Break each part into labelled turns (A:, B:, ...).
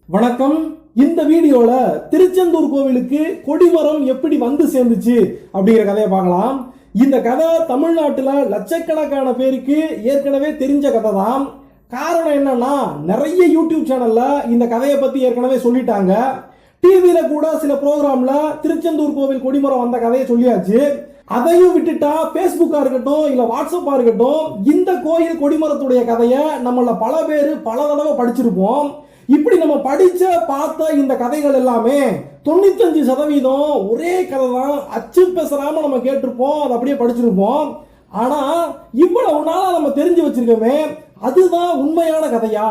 A: வணக்கம். இந்த வீடியோல திருச்செந்தூர் கோவிலுக்கு கொடிமரம் எப்படி வந்து சேர்ந்துச்சு அப்படிங்கிற கதையை பார்க்கலாம். இந்த கதை தமிழ்நாட்டில் லட்சக்கணக்கான பேருக்கு ஏற்கனவே தெரிஞ்ச கதை தான். காரணம் என்னன்னா, நிறைய யூடியூப் சேனல்ல இந்த கதையை பத்தி ஏற்கனவே சொல்லிட்டாங்க. டிவியில கூட சில ப்ரோக்ராம்ல திருச்செந்தூர் கோவில் கொடிமரம் வந்த கதையை சொல்லியாச்சு. அதையும் விட்டுட்டா பேஸ்புக்கா இருக்கட்டும் இல்ல வாட்ஸ்அப்பா இருக்கட்டும், இந்த கோயில் கொடிமரத்துடைய கதையை நம்மள பல பேர் பல தடவை படிச்சிருப்போம். இப்படி நம்ம படிச்ச பார்த்த இந்த கதைகள் எல்லாமே 95% ஒரே கதை தான். அச்சு பேசுறாம நம்ம கேட்டிருப்போம், அதை அப்படியே படிச்சிருப்போம். ஆனா இவ்வளவு நாளா நம்ம தெரிஞ்சு வச்சிருக்கோமே, அதுதான் உண்மையான கதையா?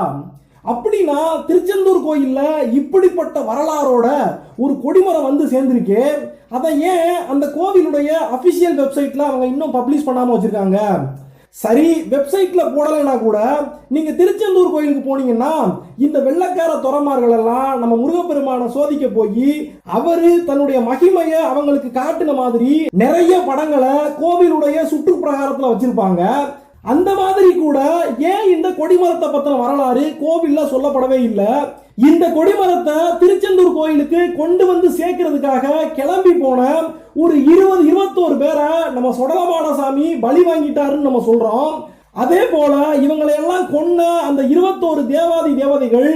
A: அப்படின்னா திருச்செந்தூர் கோயில்ல இப்படிப்பட்ட வரலாறோட ஒரு கொடிமரம் வந்து சேர்ந்திருக்கு. அதை ஏன் அந்த கோவிலுடைய அபிஷியல் வெப்சைட்ல அவங்க இன்னும் பப்ளிஷ் பண்ணாம வச்சிருக்காங்க? சரி, வெப்சைட்ல போடலைன்னா கூட நீங்க திருச்செந்தூர் கோயிலுக்கு போனீங்கன்னா இந்த வெள்ளக்கார துறமார்கள் எல்லாம் நம்ம முருகப்பெருமான சோதிக்க போய் அவரு தன்னுடைய மகிமையை அவங்களுக்கு காட்டின மாதிரி நிறைய படங்களை கோவிலுடைய சுற்று பிரகாரத்துல வச்சிருப்பாங்க. அந்த மாதிரி கூட ஏன் இந்த கொடிமரத்தை பத்தின வரலாறு கோவில்ல சொல்லப்படவே இல்லை? இந்த கொடிமரத்தை திருச்செந்தூர் கோயிலுக்கு கொண்டு வந்து சேர்க்கிறதுக்காக கிளம்பி போன ஒரு 20-21 பேரை நம்ம சொடலமான சாமி பலி வாங்கிட்டாருன்னு நம்ம சொல்றோம். அதே போல இவங்களை எல்லாம் கொன்ன அந்த 21 தேவதைகள்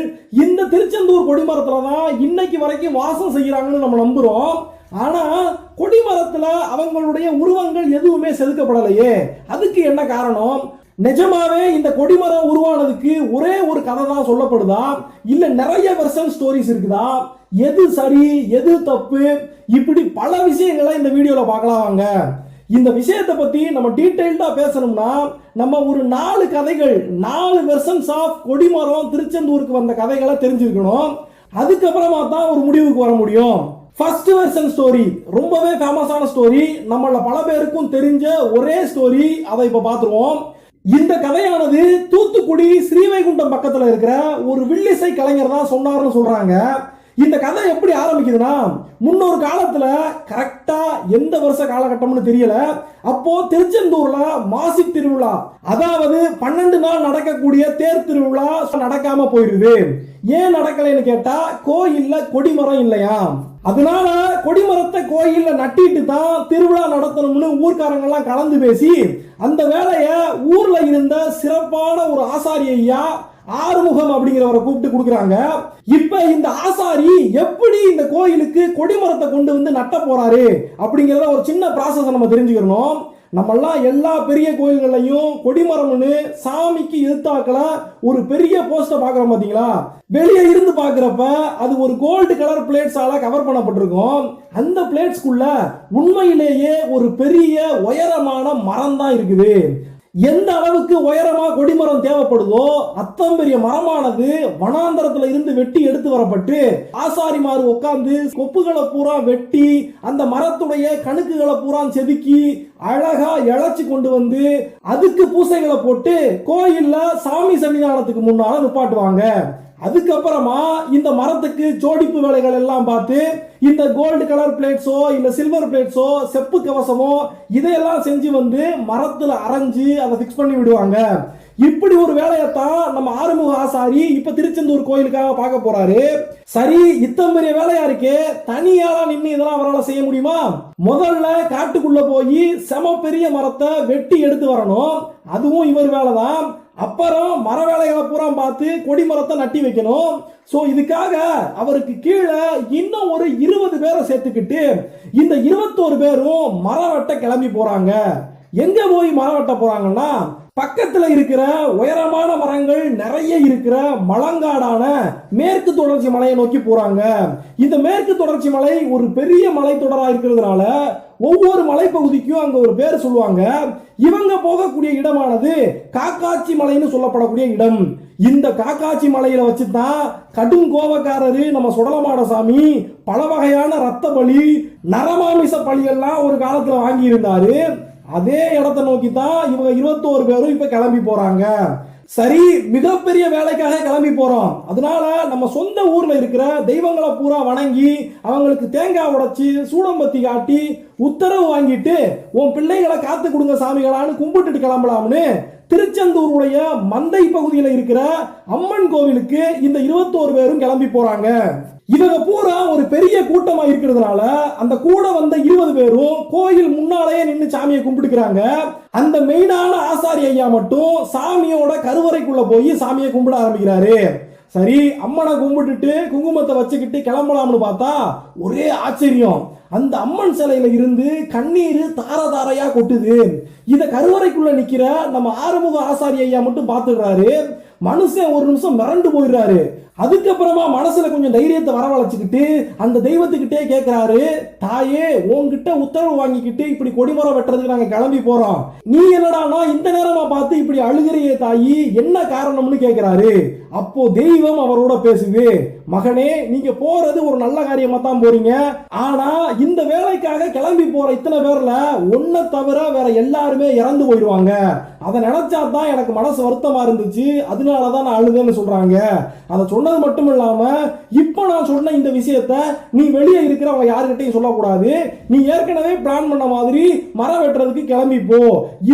A: இந்த திருச்செந்தூர் கொடிமரத்துல தான் இன்னைக்கு வரைக்கும் வாசம் செய்யறாங்கன்னு நம்ம நம்புறோம். ஆனா கொடிமரத்துல அவங்களுடைய உருவங்கள் எதுவுமே செதுக்கப்படலையே. அதுக்கு என்ன காரணம்? நிஜமாவே இந்த கொடிமரம் உருவானதுக்கு ஒரே ஒரு கதை தான் சொல்லப்படுதா, இல்ல நிறைய வெர்ஷன் ஸ்டோரிஸ் இருக்குதா? எது சரி எது தப்பு, இப்படி பல விஷயங்களை இந்த வீடியோல பார்க்கலாம். வாங்க, இந்த விஷயத்தை பத்தி நம்ம டீடைல்டா பேசணும்னா நம்ம ஒரு 4 கதைகள், 4 வெர்ஷன்ஸ் ஆஃப் கொடிமரம் திருச்செந்தூருக்கு வந்த கதைகளை தெரிஞ்சிருக்கணும். அதுக்கப்புறமா தான் ஒரு முடிவுக்கு வர முடியும். ஃபர்ஸ்ட் வெர்ஷன் ஸ்டோரி ரொம்பவே ஃபேமஸான ஸ்டோரி, நம்மள பல பேருக்கும் தெரிஞ்ச ஒரே ஸ்டோரி. அதை இப்ப பார்த்துருவோம். இந்த கதையானது தூத்துக்குடி ஸ்ரீவைகுண்டம் பக்கத்துல இருக்கிற ஒரு வில்லிசை கலைஞர் தான் சொன்னார்னு சொல்றாங்க. இந்த கதை எப்படி ஆரம்பிக்குதுன்னா, முன்னொரு காலத்துல கரெக்டா எந்த வருஷ காலகட்டம்னு தெரியல, அப்போ திருச்செந்தூர்ல மாசி திருவிழா, அதாவது 12 நாள் நடக்கக்கூடிய தேர் திருவிழா நடக்காம போயிருது. ஏன் நடக்கலைன்னு கேட்டா, கோயில்ல கொடிமரம் இல்லையா. அதனால கொடிமரத்தை கோயில்ல நட்டிட்டு தான் திருவிழா நடத்தணும்னு ஊர்க்காரங்க எல்லாம் கலந்து பேசி அந்த வேலைய ஊர்ல இருந்த சிறப்பான ஒரு ஆசாரி ஐயா ஆறுமுகம் அப்படிங்கிறவரை கூப்பிட்டு கொடுக்குறாங்க. இப்ப இந்த ஆசாரி எப்படி இந்த கோயிலுக்கு கொடிமரத்தை கொண்டு வந்து நட்ட போறாரு அப்படிங்கிறத ஒரு சின்ன ப்ராசஸ் நம்ம தெரிஞ்சுக்கணும். நம்மெல்லாம் எல்லா பெரிய கோயில்களையும் கொடிமரம்னு சாமிக்கு எதிர்த்தாக்கல ஒரு பெரிய போஸ்டர் பார்க்குறோம் பாத்தீங்களா? வெளியே இருந்து பார்க்குறப்ப அது ஒரு கோல்டு கலர் பிளேட்ஸால கவர் பண்ணப்பட்டிருக்கும். அந்த பிளேட்ஸ்குள்ள உண்மையிலேயே ஒரு பெரிய உயரமான மரம் தான் இருக்குது. எந்த அளவுக்கு உயரமா கொடிமரம் தேவைப்படுதோ அத்தம் பெரிய மரமானது வனாந்தரத்துல இருந்து வெட்டி எடுத்து வரப்பட்டு ஆசாரிமாரு உட்கார்ந்து கொப்புகளை பூரா வெட்டி அந்த மரத்துடைய கணுக்குகளை பூரா செதுக்கி அழகா இழைச்சு கொண்டு வந்து அதுக்கு பூசைகளை போட்டு கோயில்ல சாமி சன்னிதானத்துக்கு முன்னால நிப்பாட்டுவாங்க. அதுக்கப்புறமா இந்த மரத்துக்கு ஜோடிப்பு வேலைகள் எல்லாம் பார்த்து இந்த கோல்டு கலர் பிளேட்ஸோ இல்ல சில்வர் பிளேட்ஸோ செப்பு கவசமோ இதையெல்லாம் செஞ்சு வந்து மரத்துல அரைஞ்சு அதை பிக்ஸ் பண்ணி விடுவாங்க. இப்படி ஒரு வேலையத்தான் நம்ம ஆறுமுக ஆசாரி இப்ப திருச்செந்தூர் கோயிலுக்காக பார்க்க போறாரு. சரி, இத்தனை பெரிய வேலையா இருக்கே, தனியால நின்று இதெல்லாம் அவரால் செய்ய முடியுமா? முதல்ல காட்டுக்குள்ள போய் செம பெரிய மரத்தை வெட்டி எடுத்து வரணும், அதுவும் இவர் வேலைதான். அப்புறம் மர வேலைகளை பூரா பார்த்து கொடிமரத்தை நட்டி வைக்கணும். சோ இதுக்காக அவருக்கு கீழே இன்னும் ஒரு 20 பேரை சேர்த்துக்கிட்டு இந்த 21 பேரும் மரம் வெட்ட கிளம்பி போறாங்க. எங்க போய் மரம் வெட்ட போறாங்கன்னா, பக்கத்துல இருக்கிற உயரமான மரங்கள் நிறைய இருக்கிற மலங்காடான மேற்கு தொடர்ச்சி மலையை நோக்கி போறாங்க. இந்த மேற்கு தொடர்ச்சி மலை ஒரு பெரிய மலை தொடரா இருக்கிறதுனால ஒவ்வொரு மலைப்பகுதிக்கும் அங்க ஒரு பேர் சொல்லுவாங்க. இவங்க போகக்கூடிய இடமானது காக்காட்சி மலைன்னு சொல்லப்படக்கூடிய இடம். இந்த காக்காட்சி மலையில வச்சுதான் கடும் கோபக்காரரு நம்ம சுடலமாட சாமி பல வகையான ரத்த பலி, நரமாமிச பலியெல்லாம் ஒரு காலத்துல வாங்கி இருந்தாரு. அதே இடத்தை நோக்கி தான் இவங்க 21 பேரும் இப்ப கிளம்பி போறாங்க. சரி, மிகப்பெரிய வேலைக்காக கிளம்பி போறோம். அதனால நம்ம சொந்த ஊர்ல இருக்கிற தெய்வங்களை பூரா வணங்கி அவங்களுக்கு தேங்காய் உடைச்சி சூடம்பத்தி காட்டி உத்தரவு வாங்கிட்டு உன் பிள்ளைகளை காத்து கொடுங்க சாமிகளான்னு கும்பிட்டுட்டு கிளம்பலாம்னு திருச்செந்தூருடைய மந்தை பகுதியில் இருக்கிற அம்மன் கோவிலுக்கு இந்த 21 பேரும் கிளம்பி போறாங்க. இவங்க பூரா ஒரு பெரிய கூட்டமா இருக்கிறதுனால அந்த கூட வந்த 20 பேரும் கோயில் முன்னாலேயே நின்று சாமியை கும்பிட்டுக்கிறாங்க. அந்த மெயினான ஆசாரி ஐயா மட்டும் சாமியோட கருவறைக்குள்ள போய் சாமியை கும்பிட ஆரம்பிக்கிறாரு. சரி, அம்மனை கும்பிட்டுட்டு குங்குமத்தை வச்சுக்கிட்டு கிளம்பலாம்னு பார்த்தா ஒரே ஆச்சரியம். அந்த அம்மன் சிலையில இருந்து கண்ணீர் தார தாரையா கொட்டுது. இத கருவறைக்குள்ள நிக்கிற நம்ம ஆறுமுக ஆசாரி ஐயா மட்டும் பார்த்துடுறாரு. மனுஷன் ஒரு நிமிஷம் மிரண்டு போயிடுறாரு. அதுக்கப்புறமா மனசுல கொஞ்சம் தைரியத்தை வரவழைச்சுக்கிட்டு அந்த தெய்வத்துக்கிட்டே கேட்கிறாரு, தாயே உன்கிட்ட உத்தரவு வாங்கிக்கிட்டு இப்படி கொடிமரம் வெட்டுறதுக்கு நாங்க கிளம்பி போறோம், நீ என்னடானா இந்த நேரமா பார்த்து இப்படி அழுகிறியே தாயி, என்ன காரணம்னு கேட்கிறாரு. அப்போ தெய்வம் அவரோட பேசுது, மகனே நீங்க போறது ஒரு நல்ல காரியமா தான் போறீங்க, ஆனா இந்த வேலைக்காக கிளம்பி போற இத்தனை பேர்ல ஒன்ன தவிர வேற எல்லாருமே இறந்து போயிடுவாங்க. அதை நினைச்சாதான் எனக்கு மனசு வருத்தமா இருந்துச்சு, அதனாலதான் நான் அழுதேன்னு சொல்றாங்க. அதை சொன்னது மட்டும் இல்லாம இப்ப நான் சொன்ன இந்த விஷயத்த நீ வெளியே இருக்கிறவங்க யாருக்கிட்டையும் சொல்லக்கூடாது, நீ ஏற்கனவே பிளான் பண்ண மாதிரி மரம் வெட்டுறதுக்கு கிளம்பி போ,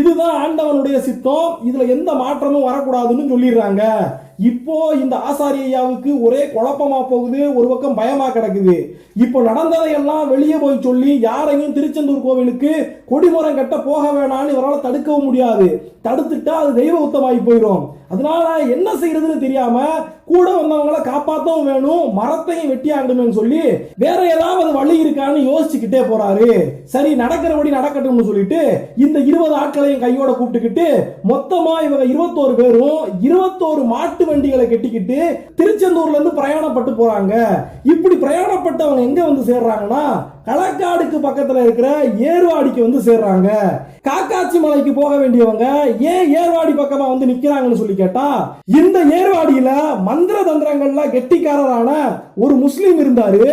A: இதுதான் ஆண்டவனுடைய சித்தம், இதுல எந்த மாற்றமும் வரக்கூடாதுன்னு சொல்லிடுறாங்க. இப்போ இந்த ஆசாரி ஐயாவுக்கு ஒரே குழப்பமா போகுது, ஒரு பக்கம் பயமா கிடக்குது. இப்போ நடந்ததையெல்லாம் வெளியே போய் சொல்லி யாரையும் திருச்செந்தூர் கோவிலுக்கு கொடிமரம் கட்ட போக வேணான்னு இவரால் தடுக்கவும் முடியாது. தடுத்துட்டா அது தெய்வ உத்தமாகி போயிடும். அதனால என்ன செய்யறதுன்னு தெரியாம கூட வந்தவங்களை காப்பாற்றவும் வேணும், மரத்தையும் வெட்டி ஆகணும்னு சொல்லி வேற ஏதாவது வழி இருக்கான்னு யோசிச்சுக்கிட்டே போறாரு. சரி, நடக்கிறபடி நடக்கட்டும்னு சொல்லிட்டு இந்த 20 ஆட்களையும் கையோட கூப்பிட்டுக்கிட்டு மொத்தமா இவங்க 21 பேரும் 21 மாட்டு வண்டிகளை கட்டிக்கிட்டு திருச்செந்தூர்ல இருந்து பிரயாணப்பட்டு போறாங்க. இப்படி பிரயாணப்பட்டு அவங்க எங்க வந்து சேர்றாங்கன்னா களக்காடுக்கு பக்கத்துல இருக்கிற ஏர்வாடிக்கு வந்து சேர்றாங்க. காக்காட்சி மலைக்கு போக வேண்டியவங்க ஏன் ஏர்வாடி பக்கமா வந்து நிக்கிறாங்கன்னு சொல்லி கேட்டா, இந்த ஏர்வாடியில மந்திர தந்திரங்கள்ல கெட்டிக்காரரான ஒரு முஸ்லீம் இருந்தாரு.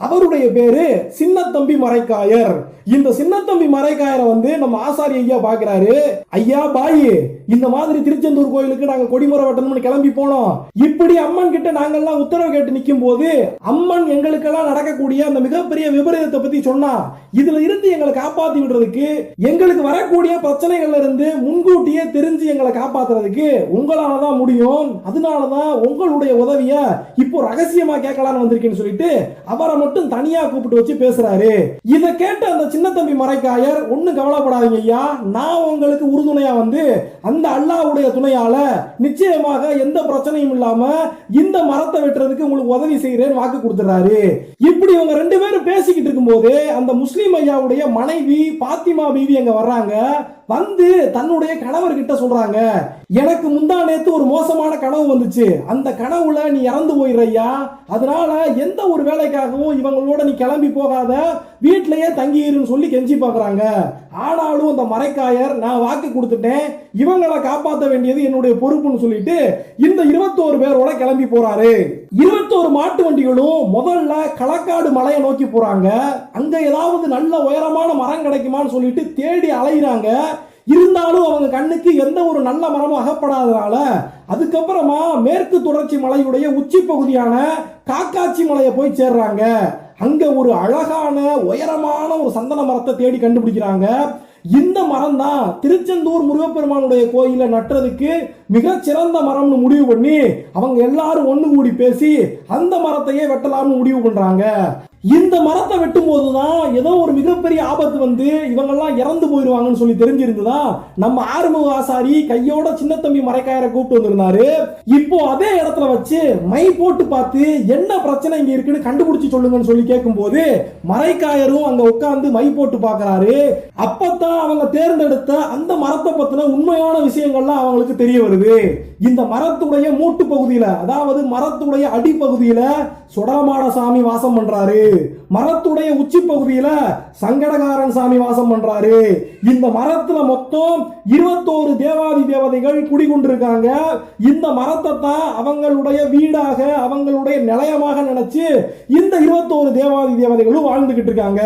A: அவருடைய பேரு சின்னத்தம்பி மரைக்காயர். இந்த சின்னத்தம்பி மரைக்காயரை வந்து நம்ம ஆசாரி ஐயா பாக்குறாரு. ஐயா பாய், இந்த மாதிரி திருச்செந்தூர் கோயிலுக்கு நாங்க கொடிமரம் வெட்டணும்னு கிளம்பி போனோம். இப்படி அம்மன் கிட்ட நாங்கெல்லாம் உத்தரவு கேட்டு நிக்கும் போது அம்மன் எங்களுக்கெல்லாம் நடக்கக்கூடிய அந்த மிகப்பெரிய விபரீதத்தை பத்தி சொன்னா, இதுல இருந்து எங்களை காப்பாத்தி விடுறதுக்கு, எங்களுக்கு வரக்கூடிய பிரச்சனைகள்ல இருந்து முன்கூட்டியே தெரிஞ்சு எங்களை காப்பாத்துறதுக்கு உங்களாலதான் முடியும். அதனாலதான் உங்களுடைய உதவிய இப்போ ரகசியமா கேட்கலான்னு வந்திருக்கேன்னு சொல்லிட்டு அவரை மட்டும் தனியா கூப்பிட்டு வச்சு பேசுறாரு. இதை கேட்ட அந்த சின்ன தம்பி மரைக்காயர், ஒண்ணு கவலைப்படாதீங்க ஐயா, நான் உங்களுக்கு உறுதுணையா வந்து அந்த அல்லாஹ்வுடைய துணையால நிச்சயமாக எந்த பிரச்சனையும் இல்லாம இந்த மரத்தை வெட்டுறதுக்கு உங்களுக்கு உதவி செய்யறேன்னு வாக்கு கொடுத்துறாரு. இப்படி இவங்க 2 பேரும் பேசிக்கிட்டு இருக்கும்போது அந்த முஸ்லீம் ஐயாவுடைய மனைவி பாத்திமா பீவி அங்க வர்றாங்க. வந்து தன்னுடைய கணவர்கிட்ட சொல்றாங்க, எனக்கு முந்தா நேத்து ஒரு மோசமான கனவு வந்துச்சு, அந்த கனவுல நீ இறந்து போயிடுறையா, அதனால எந்த ஒரு வேலைக்காகவும் இவங்களோட நீ கிளம்பி போகாத, வீட்டிலேயே தங்கியிருன்னு சொல்லி கெஞ்சி பாக்குறாங்க. ஆனாலும் அந்த மரைக்காயர், நான் வாக்கு கொடுத்துட்டேன், இவங்களை காப்பாற்ற வேண்டியது என்னுடைய பொறுப்புன்னு சொல்லிட்டு இந்த 21 பேரோட கிளம்பி போறாரு. 21 மாட்டு வண்டிகளும் முதல்ல களக்காடு மலையை நோக்கி போறாங்க. அங்க ஏதாவது நல்ல உயரமான மரம் கிடைக்குமான்னு சொல்லிட்டு தேடி அலைகிறாங்க. இருந்தாலும் அவங்க கண்ணுக்கு எந்த ஒரு நல்ல மரமும் அகப்படாதனால அதுக்கப்புறமா மேற்கு தொடர்ச்சி மலையுடைய உச்சி பகுதியான காக்காட்சி மலையை போய் சேர்றாங்க. அங்க ஒரு அழகான உயரமான ஒரு சந்தன மரத்தை தேடி கண்டுபிடிக்கிறாங்க. இந்த மரம் தான் திருச்செந்தூர் முருகப்பெருமானுடைய கோயில நட்டுறதுக்கு மிக சிறந்த மரம்னு முடிவு பண்ணி அவங்க எல்லாரும் ஒண்ணு கூடி பேசி அந்த மரத்தையே வெட்டலாம்னு முடிவு பண்றாங்க. இந்த மரத்தை வெட்டும் போதுதான் ஏதோ ஒரு மிகப்பெரிய ஆபத்து வந்து இவங்கெல்லாம் இறந்து போயிடுவாங்கன்னு சொல்லி தெரிஞ்சிருந்ததா நம்ம ஆறுமுக ஆசாரி கையோட சின்னத்தம்பி மரைக்காயரை கூப்பிட்டு வந்திருந்தாரு. இப்போ அதே இடத்துல வச்சு மை போட்டு பார்த்து என்ன பிரச்சனை இங்க இருக்குன்னு கண்டுபிடிச்சு சொல்லுங்கன்னு சொல்லி கேட்கும் போது மரைக்காயரும் அங்க உட்கார்ந்து மை போட்டு பார்க்கறாரு. அப்பதான் அவங்க தேர்ந்தெடுத்த அந்த மரத்தை பத்தின உண்மையான விஷயங்கள்லாம் அவங்களுக்கு தெரிய வருது. இந்த மரத்துடைய மூட்டு பகுதியில, அதாவது மரத்துடைய அடிப்பகுதியில சுடலமாட சாமி வாசம் பண்றாரு. மரத்துடைய உச்சி பகுதியில சங்கடகாரன் சாமி வாசம் பண்றாரு. இந்த மரத்துல மொத்தம் 21 தேவாதி தேவதைகள் குடிகொண்டிருக்காங்க. இந்த மரத்தை தான் அவங்களுடைய வீடாக, அவங்களுடைய நிலையமாக நினைச்சு இந்த 21 தேவாதி தேவதைகளும் வாழ்ந்துகிட்டு இருக்காங்க.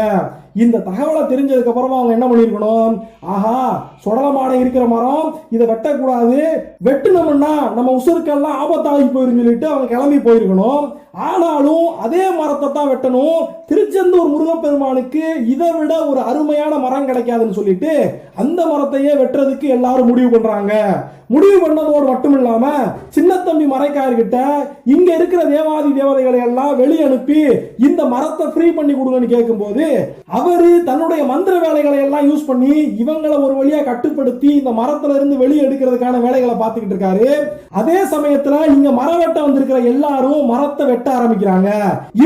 A: இந்த தகவலை தெரிஞ்சதுக்கு அப்புறமா அவங்க என்ன பண்ணிருக்கணும், ஆஹா சுடலமாடை இருக்கிற மரம், இதை வெட்டக்கூடாது, வெட்டுனோம்னா நம்ம உசுருக்கெல்லாம் ஆபத்தாகி போயிரும் சொல்லிட்டு அவங்க கிளம்பி போயிருக்கணும். ஆனாலும் அதே மரத்தை தான் வெட்டணும், திருச்செந்தூர் முருகப்பெருமானுக்கு இதை விட ஒரு அருமையான மரம் கிடைக்காதுன்னு சொல்லிட்டு அந்த மரத்தையே வெட்டுறதுக்கு எல்லாரும் முடிவு பண்றாங்க. முடிவு பண்ணதோடு மட்டும் இல்லாம சின்னத்தம்பி மரைக்காயர்கிட்ட இங்க இருக்கிற தேவாதி தேவதைகளை எல்லாம் வெளியே அனுப்பி இந்த மரத்தை ஃப்ரீ பண்ணி கொடுங்கன்னு கேட்கும்போது அவரு தன்னுடைய மந்திர வேலைகளை எல்லாம் யூஸ் பண்ணி இவங்களை ஒரு வழியா கட்டுப்படுத்தி இந்த மரத்துல இருந்து வெளியே எடுக்கிறதுக்கான வேலைகளை பார்த்துக்கிட்டு இருக்காரு. அதே சமயத்துல இங்க மரம் வெட்ட வந்திருக்கிற எல்லாரும் மரத்தை வெட்ட ஆரம்பிக்கிறாங்க.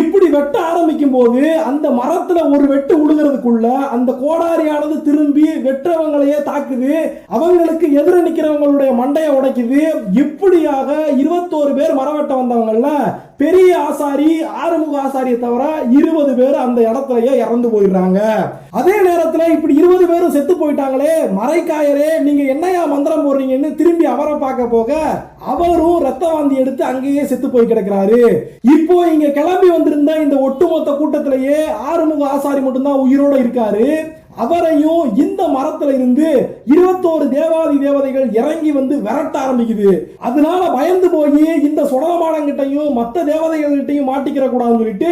A: இப்படி வெட்ட ஆரம்பிக்கும் போது அந்த மரத்துல ஒரு வெட்டு உழுகிறதுக்குள்ள அந்த கோடாரியானது திரும்பி வெற்றவங்களையே தாக்குது, அவங்களுக்கு எதிர நிக்கிறவங்களுடைய மண்டைய உடைக்குது. இப்படியாக 21 பேர் மரம் வெட்ட வந்தவங்கல்ல பெரிய ஆசாரி ஆறுமுக ஆசாரியை தவிர 20 பேர் அந்த இடத்துலயே இறந்து போயிடுறாங்க. அதே நேரத்தில் இப்படி 20 பேரும் செத்து போயிட்டாங்களே, மரைக்காயரே நீங்க என்னையா மந்திரம் போடுறீங்கன்னு திரும்பி அவரை பார்க்க போக அவரும் ரத்த வாந்தி எடுத்து அங்கேயே செத்து போய் கிடக்கிறாரு. இப்போ இங்க கிளம்பி வந்திருந்த இந்த ஒட்டுமொத்த கூட்டத்திலேயே ஆறுமுக ஆசாரி மட்டும்தான் உயிரோட இருக்காரு. அவரையும் இந்த மரத்துல இருந்து 21 தேவாதி தேவதைகள் இறங்கி வந்து விரட்ட ஆரம்பிக்குது. அதனால பயந்து போய் இந்த சுடலமாடங்கிட்டையும் மற்ற தேவதைகள் கிட்டையும் மாட்டிக்கிற கூடாதுன்னு சொல்லிட்டு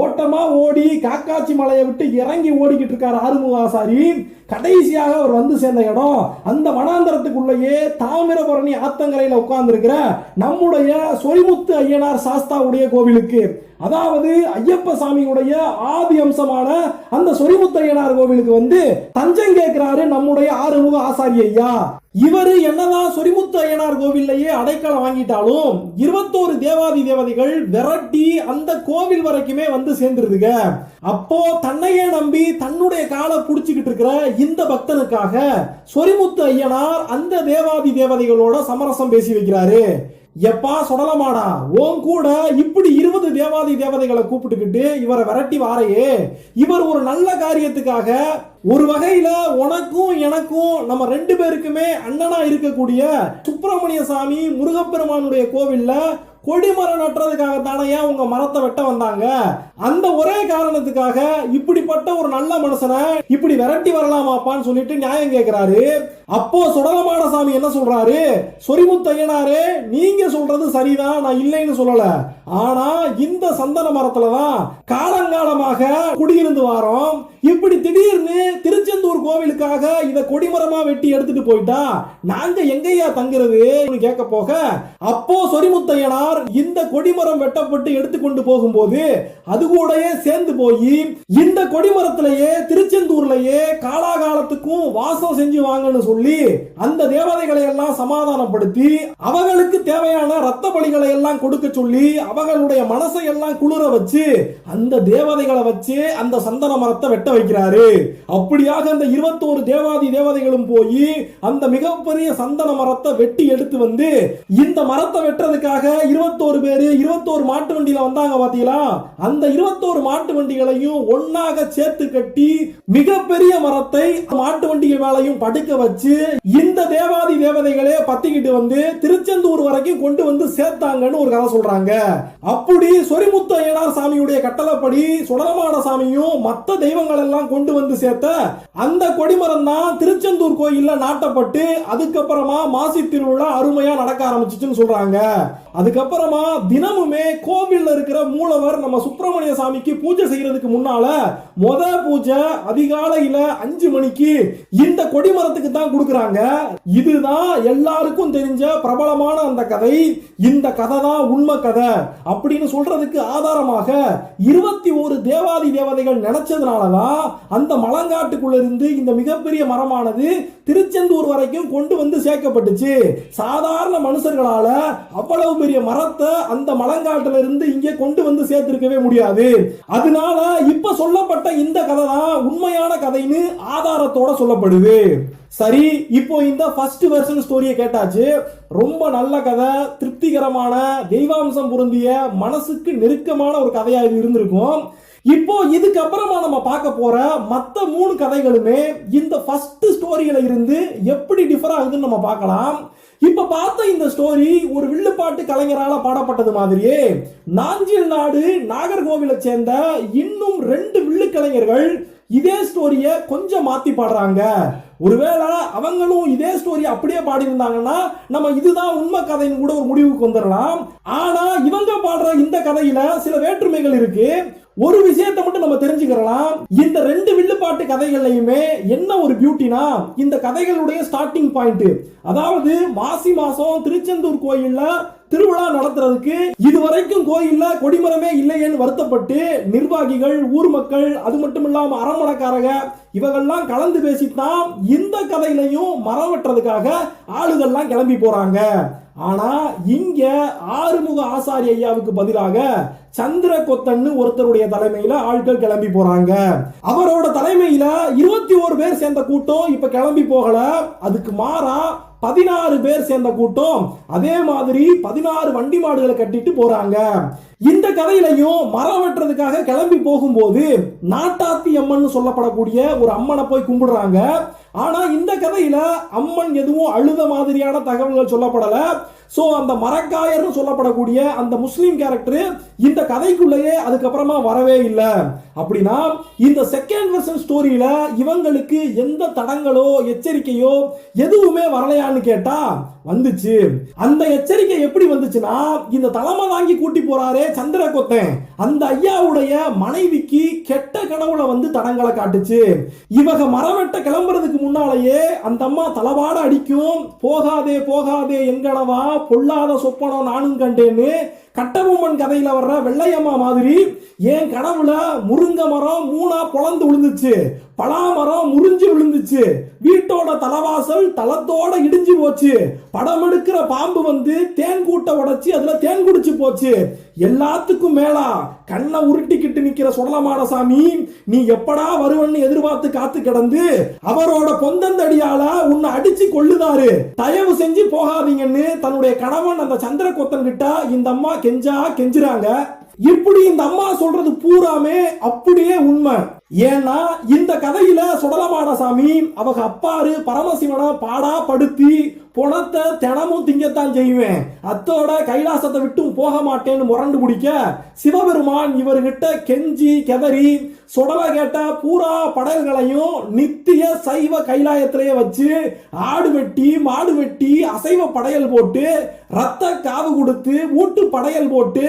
A: ஓட்டமா ஓடி காக்காட்சி மலையை விட்டு இறங்கி ஓடிக்கிட்டு இருக்காரு ஆறுமுக ஆசாரி. கடைசியாக அவர் வந்து சேர்ந்த இடம் அந்த வனாந்தரத்துக்குள்ளேயே தாமிரபரணி ஆத்தங்கரையில உட்கார்ந்து இருக்கிற நம்முடைய சொரிமுத்து ஐயனார் சாஸ்தாவுடைய கோவிலுக்கு, அதாவது ஐயப்ப சாமியுடைய ஆதி அம்சமான அந்த சொரிமுத்தையனார் கோவிலுக்கு வந்து தஞ்சம் கேட்கிறாரு நம்முடைய ஆறுமுக ஆசாரி ஐயா. இவரு என்னதான் சொரிமுத்து ஐயனார் கோவிலையே அடைக்கலம் வாங்கிட்டாலும் 21 தேவாதி தேவதைகள் விரட்டி அந்த கோவில் வரைக்குமே வந்து சேர்ந்துருதுங்க. அப்போ தன்னையே நம்பி தன்னுடைய காலை புடிச்சுக்கிட்டு இருக்கிற இந்த பக்தனுக்காக சொரிமுத்து ஐயனார் அந்த தேவாதி தேவதைகளோட சமரசம் பேசி வைக்கிறாரு. எப்பா சுடலமாடா, உன் கூட இப்படி 20 தேவாதி தேவதைகளை கூப்பிட்டுக்கிட்டு இவரை விரட்டி வாரையே, இவர் ஒரு நல்ல காரியத்துக்காக ஒரு வகையில உனக்கும் எனக்கும் நம்ம 2 பேருக்குமே அண்ணனா இருக்கக்கூடிய சுப்பிரமணிய சாமி முருகப்பெருமானுடைய கோவில்ல கொடிமரம் நட்டுறதுக்காக தானே ஏன் உங்க மரத்தை வெட்ட வந்தாங்க? அந்த ஒரே காரணத்துக்காக இப்படிப்பட்ட ஒரு நல்ல மனுஷனை இப்படி விரட்டி வரலாமாப்பான்னு சொல்லிட்டு நியாயம் கேட்கிறாரு. அப்போ சுடலமான சாமி என்ன சொல்றாரு, சொரிமுத்தையனாரே நீங்க சொல்றது சரிதான், நான் இல்லைன்னு சொல்லல, ஆனா இந்த சந்தன மரத்துலதான் காலங்காலமாக குடியிருந்து வாரோம், இப்படி திடீர்னு திருச்செந்தூர் கோவிலுக்காக இத கொடிமரமா வெட்டி எடுத்துட்டு போயிட்டா நாங்க எங்கேயா தங்குறது கேட்க போக, அப்போ சொரிமுத்தையனார் இந்த கொடிமரம் வெட்டப்பட்டு எடுத்துக்கொண்டு போகும்போது அது கூடயே சேர்ந்து போய் இந்த கொடிமரத்திலேயே திருச்செந்தூர்லயே காலாகாலத்துக்கும் வாசம் செஞ்சு வாங்கன்னு சொல்லி அந்த தேவதைகளை எல்லாம் சமாதானப்படுத்தி அவர்களுக்கு தேவையான ரத்த பலிகளை எல்லாம் கொடுக்க சொல்லி அவர்களுடைய மனசை எல்லாம் குளிர வச்சு அந்த தேவதைகளை வச்சு அந்த சந்தன மரத்தை வெட்ட வைக்கிறாரு. அப்படியாக அந்த 21 தேவாதி தேவதைகளும் போய் அந்த மிகப்பெரிய சந்தன மரத்தை வெட்டி எடுத்து வந்து இந்த மரத்தை வெட்டுறதுக்காக 21 பேரு 21 மாட்டு வண்டியில வந்தாங்க பாத்தீங்களா, அந்த 21 மாட்டு வண்டிகளையும் ஒன்னாக சேர்த்து கட்டி மிகப்பெரிய மரத்தை மாட்டு வண்டிகள் மேலையும் படுக்க வச்சு இந்த தேவாதி தேவதைகளே பத்திக்கிட்டு வந்து திருச்செந்தூர் வரைக்கும் கொண்டு வந்து சேர்த்தாங்கன்னு ஒரு கதை சொல்றாங்க. அப்படி சொரிமுத்து ஐயனார் சாமியுடைய கட்டளைப்படி சுடலமான சாமியும் மற்ற தெய்வங்கள் எல்லாம் கொண்டு வந்து சேர்த்த அந்த கொடிமரம் தான் திருச்செந்தூர் கோயில்ல நாட்டப்பட்டு அதுக்கப்புறமா மாசி திருவிழா அருமையா நடக்க ஆரம்பிச்சுன்னு சொல்றாங்க. அதுக்கப்புறமா தினமுமே கோவில்ல இருக்கிற மூலவர் நம்ம சுப்பிரமணிய சாமிக்கு பூஜை செய்யறதுக்கு முன்னால முத பூஜை அதிகாலையில 5 மணிக்கு இந்த கொடிமரத்துக்கு தான் கொடுக்கறாங்க. இதுதான் எல்லாருக்கும் தெரிஞ்ச பிரபலமான அந்த கதை. இந்த கதை தான் உண்மை கதை அப்படின்னு சொல்றதுக்கு ஆதாரமாக 21 தேவாதி தேவதைகள் நினைச்சதுனாலதான் அந்த மலங்காட்டுக்குள்ள இருந்து இந்த மிகப்பெரிய மரமானது திருச்செந்தூர் வரைக்கும் கொண்டு வந்து சேர்க்கப்பட்டுச்சு. சாதாரண மனுஷர்களால அவ்வளவு பெரிய மரத்தை அந்த மலங்காட்டுல இருந்து இங்கே கொண்டு வந்து சேர்த்திருக்கவே முடியாது. அதனால இப்ப சொல்லப்பட்ட இந்த கதை தான் உண்மையான கதைன்னு ஆதாரத்தோட சொல்லப்படுது. சரி, இப்போ இந்த ஃபர்ஸ்ட் வெர்ஷன் ஸ்டோரியை கேட்டாச்சு. ரொம்ப நல்ல கதை, திருப்திகரமான தெய்வாம்சம் பொருந்திய மனசுக்கு நெருக்கமான ஒரு கதையா இது இருந்திருக்கும். இப்போ இதுக்கப்புறமா நம்ம பார்க்க போற மற்ற 3 கதைகளுமே இந்த ஃபர்ஸ்ட் ஸ்டோரியில இருந்து எப்படி டிஃபர் ஆகுதுன்னு நம்ம பார்க்கலாம். இப்ப பார்த்த இந்த ஸ்டோரி ஒரு வில்லுப்பாட்டு கலைஞரால பாடப்பட்டது மாதிரியே நாஞ்சில் நாடு நாகர்கோவிலை சேர்ந்த இன்னும் 2 வில்லு கலைஞர்கள் இதே ஸ்டோரிய கொஞ்சம் மாத்தி பாடுறாங்க. ஒருவேளை அவங்களும் இதே ஸ்டோரி அப்படியே பாடி இருந்தாங்கன்னா நம்ம இதுதான் உண்மை கதைன்னு கூட ஒரு முடிவுக்கு வந்துடலாம். ஆனா இவங்க பாடுற இந்த கதையில சில வேற்றுமைகள் இருக்கு. ஒரு விஷயத்தை மட்டும் நம்ம தெரிஞ்சுக்கலாம். இந்த ரெண்டு வில்லுப்பாட்டு கதைகள்லையுமே என்ன ஒரு பியூட்டினா, இந்த கதைகளுடைய ஸ்டார்டிங் பாயிண்ட், அதாவது மாசி மாசம் திருச்செந்தூர் கோயில்ல திருவிழா நடத்துறதுக்கு இதுவரைக்கும் கோயில்ல கொடிமரமே இல்லையேன்னு வருத்தப்பட்டு நிர்வாகிகள், ஊர் மக்கள், அது மட்டும் இல்லாம அரண்மனைக்காரங்க இவங்கெல்லாம் கலந்து பேசித்தான் இந்த கதையிலையும் மரம் வெட்டுறதுக்காக ஆளுகள்லாம் கிளம்பி போறாங்க. ஆனா இங்க ஆறுமுக ஆசாரி ஐயாவுக்கு பதிலாக சந்திரகொத்தன்னு ஒருத்தருடைய தலைமையில ஆட்கள் கிளம்பி போறாங்க. அவரோட தலைமையில 21 பேர் சேர்ந்த கூட்டம் இப்ப கிளம்பி போகல. அதுக்கு மாறா 16 பேர் சேர்ந்த கூட்டம் அதே மாதிரி 16 வண்டி மாடுகளை கட்டிட்டு போறாங்க. இந்த கதையிலையும் மரம் வெட்டுறதுக்காக கிளம்பி போகும்போது நாட்டாத்தி அம்மன் சொல்லப்படக்கூடிய ஒரு அம்மனை போய் கும்பிடுறாங்க. ஆனா இந்த கதையில அம்மன் எதுவும் அழுத மாதிரியான தகவல்கள் சொல்லப்படல. சோ அந்த மரக்காயர்னு சொல்லப்படக்கூடிய அந்த முஸ்லீம் கேரக்டர் இந்த கதைக்குள்ளேயே அதுக்கப்புறமா வரவே இல்லை. அப்படின்னா இந்த செகண்ட் வெர்ஷன் ஸ்டோரியில இவங்களுக்கு எந்த தடங்களோ எச்சரிக்கையோ எதுவுமே வரலையான்னு கேட்டா வந்துச்சு. அந்த எச்சரிக்கை எப்படி வந்துச்சுன்னா, இந்த தலைமை வாங்கி கூட்டி போறாரே சந்திரகொத்தன், அந்த ஐயாவுடைய மனைவிக்கு கெட்ட கனவுல வந்து தடங்களை காட்டுச்சு. இவங்க மரவெட்ட கிளம்புறதுக்கு முன்னாலேயே அந்த அம்மா தலவாட அடிக்கும், போகாதே போகாதே எங்கனவா பொல்லாத சொப்பனம் நானும் கண்டேன்னு கட்டபொம்மன் கதையில வர்ற வெள்ளையம்மா மாதிரி என் கனவுல முருங்க மரம் 3ஆ பொளந்து விழுந்துச்சு, பலாமரம் முறிஞ்சு விழுந்துச்சு, வீட்டோட தலவாசல் தளத்தோட இடிஞ்சு போச்சு, படம் எடுக்கிற பாம்பு வந்து தேன் கூட்ட உடைச்சு அதுல தேன் குடிச்சு போச்சு, எல்லாத்துக்கும் மேலா கண்ணை உருட்டிக்கிட்டு நிக்கிற சுடலமாடசாமி நீ எப்படா வருவன்னு எதிர்பார்த்து காத்து கிடந்து அவரோட பொந்தந்தடியால உன்னை அடிச்சு கொள்ளுதாரு, தயவு செஞ்சு போகாதீங்கன்னு தன்னுடைய கணவன் அந்த சந்திரகொத்தன் கிட்ட இந்த அம்மா கெஞ்சுறாங்க. இப்படி இந்த அம்மா சொல்றது பூராமே அப்படியே உண்மை. ஏன்னா இந்த கதையில சுடலமாடசாமி அவங்க அப்பாரு பரமசிவனை பாடா படுத்தி பணத்தை தினமும் திங்கத்தான் செய்வேன், அத்தோட கைலாசத்தை விட்டு போக மாட்டேன்னு முரண்டு பிடிக்க சிவபெருமான் இவர்கிட்ட கெஞ்சி கெதறி சுடலை கேட்ட பூரா படையல்களையும் நித்திய சைவ கைலாயத்திலேயே வச்சு ஆடு வெட்டி மாடு வெட்டி அசைவ படையல் போட்டு ரத்த காவு கொடுத்து ஊட்டு படையல் போட்டு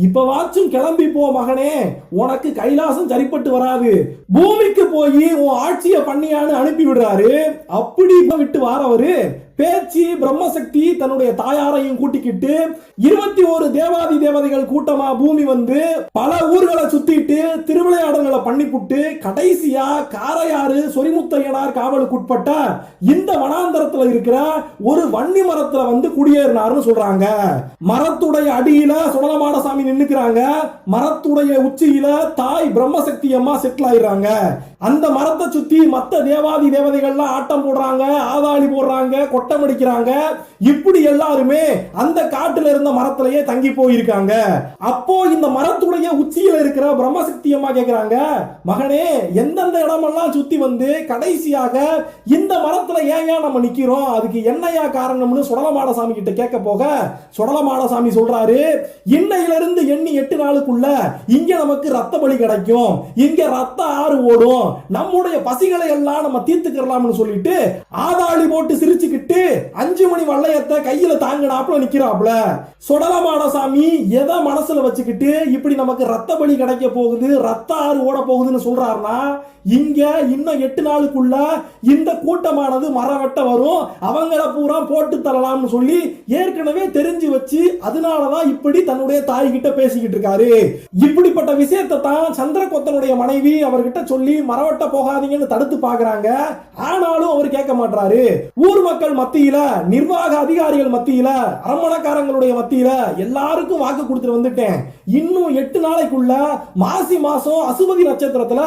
A: இப்பவாச்சும் கிளம்பி போ மகனே, உனக்கு கைலாசம் சரிப்பட்டு வராது, பூமிக்கு போய் உன் ஆட்சியை பண்ணியான்னு அனுப்பி விடுறாரு. அப்படி விட்டு வாரவரு பேச்சு பிரம்மசக்தி தன்னுடைய தாயாரையும் கூட்டிக்கிட்டு 21 தேவாதி தேவதைகள் கூட்டமா பூமி வந்து பல ஊர்களை சுத்திட்டு திருவிளையாடல்களை பண்ணிப்புட்டு கடைசியா காரையாறு சொரிமுத்தையனார் காவலுக்கு உட்பட்ட இந்த வனாந்தரத்துல இருக்கிற ஒரு வன்னி மரத்துல வந்து குடியேறினார்னு சொல்றாங்க. மரத்துடைய அடியில சுடலமாடசாமி நின்னுக்கிறாங்க, மரத்துடைய உச்சியில தாய் பிரம்மசக்தி அம்மா செட்டில் ஆயிடுறாங்க. அந்த மரத்தை சுத்தி மத்த தேவாதி தேவதைகள்லாம் ஆட்டம் போடுறாங்க, ஆதாளி போடுறாங்க, கொட்டம் அடிக்கிறாங்க. இப்படி எல்லாருமே அந்த காட்டுல இருந்த மரத்திலேயே தங்கி போயிருக்காங்க. அப்போ இந்த மரத்துடைய உச்சியில இருக்கிற பிரம்மசக்தி அம்மா கேக்குறாங்க, மகனே எந்தெந்த இடமெல்லாம் சுத்தி வந்து கடைசியாக இந்த மரத்துல ஏன் நம்ம நிக்கிறோம், அதுக்கு என்னையா காரணம்னு சுடலமாடசாமி கிட்ட கேட்க போக சுடலமாடசாமி சொல்றாரு, இன்னையிலிருந்து எண்ணி 8 நாளுக்குள்ள இங்க நமக்கு ரத்த பலி கிடைக்கும், இங்க ரத்த ஆறு ஓடும், நம்முடைய பசிகளை எல்லாம் நம்ம தீர்த்துக்கலாம்னு சொல்லிட்டு ஆதாளி போட்டு சிரிச்சுக்கிட்டு 5 மணி வளையத்தை கையில தாங்கினாப்புல நிக்கிறாப்ல. சுடலமாடசாமி எதை மனசுல வச்சுக்கிட்டு இப்படி நமக்கு ரத்த பலி கிடைக்க போகுது, ரத்த ஆறு ஓட போகுதுன்னு சொல்றாருன்னா, இங்க இன்னும் 8 நாளுக்குள்ள இந்த கூட்டமானது மரம் வெட்ட வரும், அவங்கள பூரா போட்டு தரலாம்னு சொல்லி ஏற்கனவே தெரிஞ்சு வச்சு அதனாலதான் இப்படி தன்னுடைய தாய் கிட்ட பேசிக்கிட்டு இருக்காரு. இப்படிப்பட்ட விஷயத்தை தான் சந்திரகொத்தனுடைய மனைவி அவர்கிட்ட சொல்லி மரவட்ட போகாதீங்கன்னு தடுத்து பாக்குறாங்க. ஆனாலும் அவர் கேட்க மாட்டாரு. ஊர் மக்கள் மத்தியில, நிர்வாக அதிகாரிகள் மத்தியில, அரண்மனைக்காரங்களுடைய மத்தியில எல்லாருக்கும் வாக்கு கொடுத்துட்டு வந்துட்டேன், இன்னும் 8 நாளைக்குள்ள மாசி மாசம் அசுபதி நட்சத்திரத்துல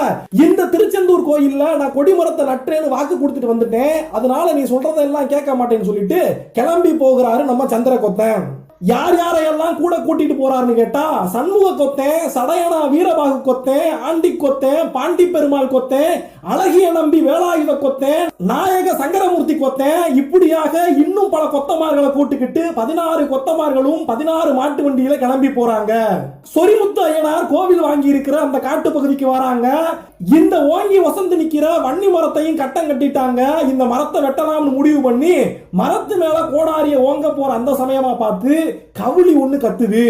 A: இந்த திருச்செந்தூர் கோயில்ல நான் கொடிமரத்தை நட்டேன்னு வாக்கு கொடுத்துட்டு வந்துட்டேன், அதனால நீ சொல்றதெல்லாம் கேட்க மாட்டேன்னு சொல்லிட்டு கிளம்பி போகிறாரு நம்ம சந்திரகொத்தன். யார் யாரையெல்லாம் கூட கூட்டிட்டு போறாருன்னு கேட்டா, சண்முக கொத்தேன், சடையனா வீரபாகு கொத்தேன், ஆண்டி கொத்தேன், பாண்டி பெருமாள் கொத்தேன், அழகிய நம்பி வேலாயுத கொத்தேன், நாயக சங்கரமூர்த்தி கொத்தேன், இப்படியாக இன்னும் பல கொத்தமார்களை கூட்டுக்கிட்டு 16 கொத்தமார்களும் 16 மாட்டு வண்டியில கிளம்பி போறாங்க. சொரிமுத்து ஐயனார் கோவில் வாங்கி இருக்கிற அந்த காட்டு பகுதிக்கு வராங்க. இந்த ஓங்கி வசந்து நிக்கிற வன்னி மரத்தையும் கட்டம் கட்டிட்டாங்க. இந்த மரத்தை வெட்டலாம்னு முடிவு பண்ணி மரத்து மேல கோடாரிய ஓங்க போற அந்த சமயமா பார்த்து கவுளி ஒண்ணு கத்துது.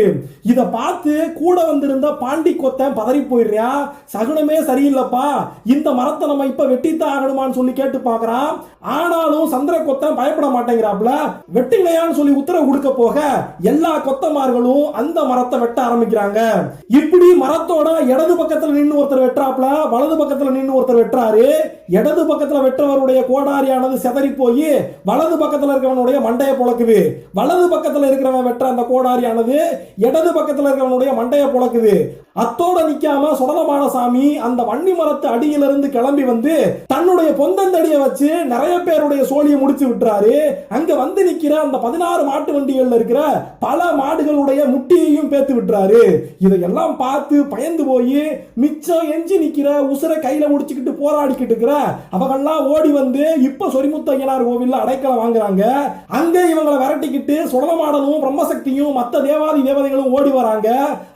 A: இத பார்த்து கூட வந்திருந்த பாண்டி கொத்தன் பதறி போயிடுறியா, சகுனமே சரியில்லப்பா, இந்த மரத்தை நம்ம இப்ப வெட்டித்தான் ஆகணுமான்னு சொல்லி கேட்டு பாக்குறான். ஆனாலும் சந்திர கொத்தன் பயப்பட மாட்டேங்கிறாப்ல. வெட்டுங்களையான்னு சொல்லி உத்தரவு கொடுக்க போக எல்லா கொத்தமார்களும் அந்த மரத்தை வெட்ட ஆரம்பிக்கிறாங்க. இப்படி மரத்தோட இடது பக்கத்துல நின்று ஒருத்தர் வெட்டுறாப்ல, வலது பக்கத்துல நின்று ஒருத்தர் வெட்டுறாரு. இடது பக்கத்துல வெற்றவருடைய கோடாரியானது செதறி போய் வலது பக்கத்துல இருக்கிறவனுடைய மண்டைய பொளக்குது. வலது பக்கத்துல இருக்கிறவன் வெற்ற அந்த கோடாரியானது இடது பக்கத்துல இருக்கிறவனுடைய மண்டைய பொளக்குது. அத்தோட நிக்காம சுடலமான சாமி அந்த வன்னி மரத்து அடியிலிருந்து கிளம்பி வந்து தன்னுடைய பொந்தந்தடிய வச்சு நிறைய பேருடைய சோழியை முடிச்சு விட்டுறாரு. அங்க வந்து நிக்கிற அந்த 16 மாட்டு வண்டிகள்ல இருக்கிற பல மாடுகளுடைய முட்டியையும் பேத்து விட்டுறாரு. இதையெல்லாம் பார்த்து பயந்து போய் மிச்சம் எஞ்சி நிக்கிற உசுர கையில முடிச்சுக்கிட்டு போராடிக்கிட்டு இருக்கிற அவங்கெல்லாம் ஓடி வந்து இப்ப சொரிமுத்து ஐயனார் கோவில்ல அடைக்கலம் வாங்குறாங்க. அங்க இவங்களை விரட்டிக்கிட்டு சுடலமாடலும் பிரம்மசக்தியும் மத்த தேவாதி தேவதைகளும் ஓடி வராங்க.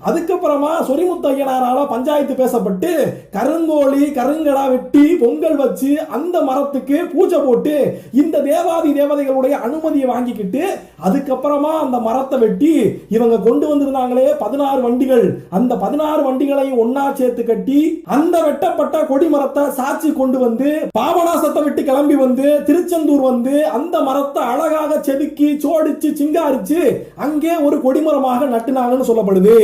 A: அதுக்கப்புறமா சொரிமுத்து ஐயனாரால பஞ்சாயத்து பேசப்பட்டு கருங்கோழி கருங்கடா வெட்டி பொங்கல் வச்சு அந்த மரத்துக்கு பூஜை போட்டு இந்த தேவாதி தேவதைகளுடைய அனுமதியை வாங்கிக்கிட்டு அதுக்கப்புறமா அந்த மரத்தை வெட்டி இவங்க கொண்டு வந்திருந்தாங்களே 16 வண்டிகள், அந்த 16 வண்டிகளையும் ஒன்னா சேர்த்து கட்டி அந்த வெட்டப்பட்ட கொடி மரத்தை சாட்சி கொண்டு வந்து பாபநாசத்தை விட்டு கிளம்பி வந்து திருச்செந்தூர் வந்து அந்த மரத்தை அழகாக செதுக்கி சோடிச்சு சிங்காரிச்சு அங்கே ஒரு கொடிமரமாக நட்டுனாங்கன்னு சொல்லப்படுது.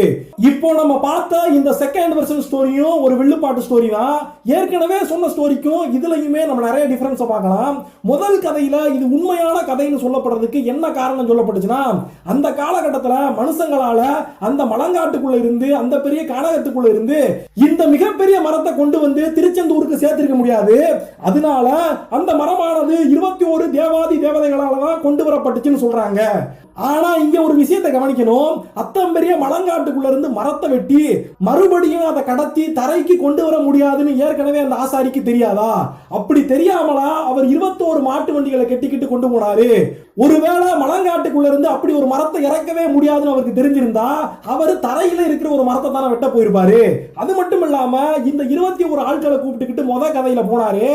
A: இப்போ நம்ம பார்த்த இந்த செகண்ட் வெர்ஷன் ஸ்டோரியும் ஒரு வில்லுப்பாட்டு ஸ்டோரி தான். ஏற்கனவே சொன்ன ஸ்டோரிக்கும் இதுலயுமே நம்ம நிறைய டிஃபரன்ஸ் பார்க்கலாம். முதல் கதையில இது உண்மையான கதைன்னு சொல்லப்படுறதுக்கு என்ன காரணம் சொல்லப்பட்டுச்சுன்னா, அந்த காலகட்டத்தில் மனுஷங்களால அந்த மலங்காட்டுக்குள்ள இருந்து அந்த பெரிய கானகத்துக்குள்ள இருந்து இந்த மிகப்பெரிய மரத்தை கொண்டு வந்து திருச்செந்தூருக்கு சேர்த்திருக்க முடியாது. அதனால அந்த மரமானது 21 தேவாதி தேவதைகளால தான் கொண்டு வரப்பட்டுச்சுன்னு சொல்றாங்க. ஆனா இங்க ஒரு விஷயத்தை கவனிக்கணும். அத்தம் பெரிய மலங்காட்டுக்குள்ள இருந்து மரத்தை வெட்டி மறுபடியும் அதை கடத்தி தரைக்கு கொண்டு வர முடியாதுன்னு ஏற்கனவே அந்த ஆசாரிக்கு தெரியாதா? அப்படி தெரியாமலா அவர் 21 மாட்டு வண்டிகளை கெட்டிக்கிட்டு கொண்டு போனாரு? ஒருவேளை மலங்காட்டுக்குள்ள இருந்து அப்படி ஒரு மரத்தை இறக்கவே முடியாதுன்னு அவருக்கு தெரிஞ்சிருந்தா அவர் தரையில இருக்கிற ஒரு மரத்தை தானே வெட்ட போயிருப்பாரு. அது மட்டும் இல்லாம இந்த 21 ஆட்களை கூப்பிட்டுக்கிட்டு முத கதையில போனாரு.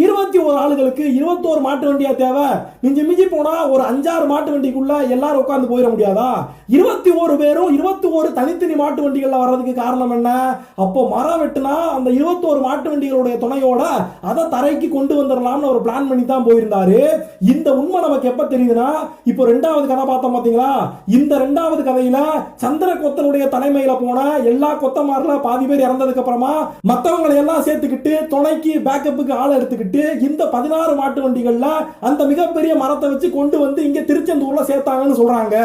A: 21 ஆளுகளுக்கு 21 மாட்டு வண்டியா தேவை? மிஞ்சி மிஞ்சி போனா ஒரு 5-6 மாட்டு வண்டிக்குள்ள எல்லாரும் உட்கார்ந்து போயிட முடியாதா? 21 பேரும் 21 தனித்தனி மாட்டு வண்டிகள்ல வர்றதுக்கு காரணம் என்ன? அப்போ மரம் வெட்டினா அந்த 21 மாட்டு வண்டிகளுடைய துணையோட அதை தரைக்கு கொண்டு வந்துடலாம்னு ஒரு பிளான் பண்ணி தான் போயிருந்தாரு. இந்த உண்மை நமக்கு எப்ப தெரியுதுன்னா, இப்போ 2வது கதை பார்த்தோம் பாத்தீங்களா? இந்த 2வது கதையில சந்திர கொத்தனுடைய தலைமையில போன எல்லா கொத்தமார்ல பாதி பேர் இறந்ததுக்கு அப்புறமா மத்தவங்களை எல்லாம் சேர்த்துக்கிட்டு துணைக்கு பேக்கப்புக்கு ஆள் எடுத்துக்கிட்டு இந்த 16 மாட்டு வண்டிகள்ல அந்த மிகப்பெரிய மரத்தை வச்சு கொண்டு வந்து இங்க திருச்செந்தூர்ல சேர்த்தாங்கன்னு சொல்றாங்க.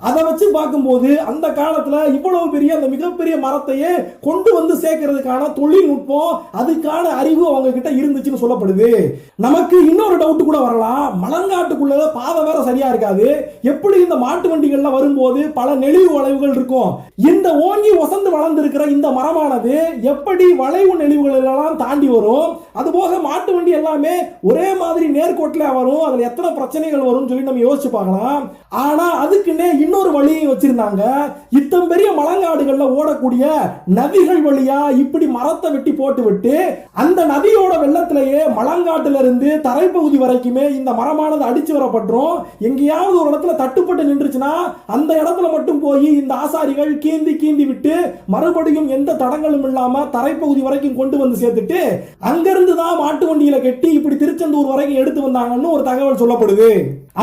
A: அதை வச்சு பார்க்கும்போது அந்த காலத்துல இவ்வளவு பெரிய அந்த மிகப்பெரிய மரத்தையே கொண்டு வந்து சேர்க்கிறதுக்கான தொழில்நுட்பம் அதுக்கான அறிவு அவங்க கிட்ட இருந்துச்சுன்னு சொல்லப்படுது. நமக்கு இன்னொரு டவுட் கூட வரலாம். மலங்காட்டுக்குள்ள பாதை வேற சரியா இருக்காது. எப்படி இந்த மாட்டு வண்டிகள்ல வரும்போது பல நெளிவு வளைவுகள் இருக்கும். இந்த ஓங்கி வசந்து வளர்ந்திருக்கிற இந்த மரமானது எப்படி வளைவு நெளிவுகள் எல்லாம் தாண்டி வரும்? அதுபோக மாட்டு வண்டி எல்லாமே ஒரே மாதிரி நேர்கோட்டில வரும். அதுல எத்தனை பிரச்சனைகள் வரும் சொல்லி நம்ம யோசிச்சு பார்க்கலாம். ஆனா அதுக்குன்னே இன்னொரு வழியை வச்சிருந்தாங்க. இத்தனை பெரிய மலங்காடுகள்ல ஓடக்கூடிய நதிகள் வழியா இப்படி மரத்தை வெட்டி போட்டு விட்டு அந்த நதியோட வெள்ளத்திலேயே மலங்காட்டுல இருந்து தரைப்பகுதி வரைக்குமே இந்த மரமானது அடிச்சு வரப்பட்டுரும். எங்கேயாவது ஒரு இடத்துல தட்டுப்பட்டு நின்றுச்சுன்னா அந்த இடத்துல மட்டும் போய் இந்த ஆசாரிகள் கீந்தி கீந்தி விட்டு மறுபடியும் எந்த தடங்களும் இல்லாம தரைப்பகுதி வரைக்கும் கொண்டு வந்து சேர்த்துட்டு அங்கிருந்து தான் மாட்டு வண்டியில கட்டி இப்படி திருச்செந்தூர் வரைக்கும் எடுத்து வந்தாங்கன்னு ஒரு தகவல் சொல்லப்படுது.